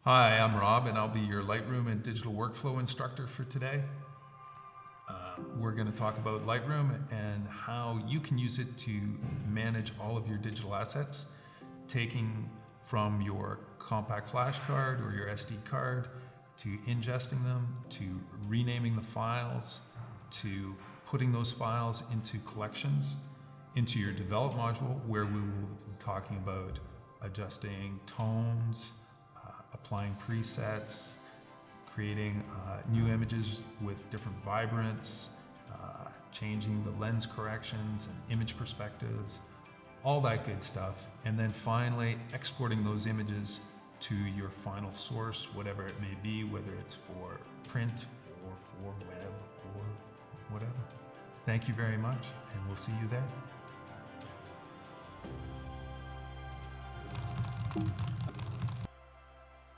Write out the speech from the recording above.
Hi, I'm Rob, and I'll be your Lightroom and digital workflow instructor for today. We're going to talk about Lightroom and how you can use it to manage all of your digital assets, taking from your compact flash card or your SD card, to ingesting them, to renaming the files, to putting those files into collections, into your develop module, where we will be talking about adjusting tones, applying presets, creating new images with different vibrance, changing the lens corrections and image perspectives, all that good stuff. And then finally exporting those images to your final source, whatever it may be, whether it's for print or for web or whatever. Thank you very much, and we'll see you there.